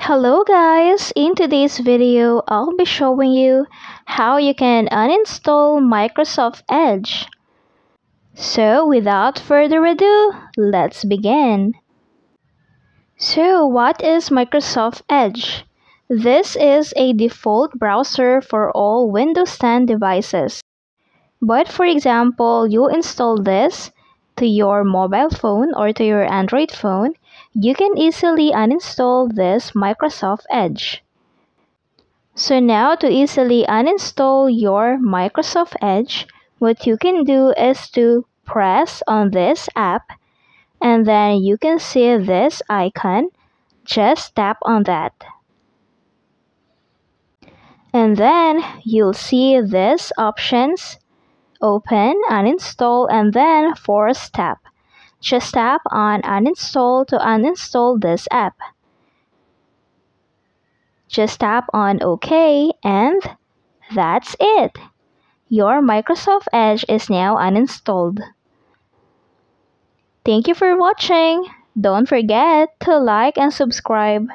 Hello guys, in today's video, I'll be showing you how you can uninstall Microsoft Edge. So without further ado, let's begin. So what is Microsoft Edge? This is a default browser for all Windows 10 devices. But for example, you install this to your mobile phone or to your Android phone, you can easily uninstall this Microsoft Edge. So now to easily uninstall your Microsoft Edge, what you can do is to press on this app and then you can see this icon. Just tap on that. And then you'll see this options, open, uninstall, and then force tap. Just tap on uninstall to uninstall this app. Just tap on OK and that's it. Your Microsoft Edge is now uninstalled. Thank you for watching. Don't forget to like and subscribe.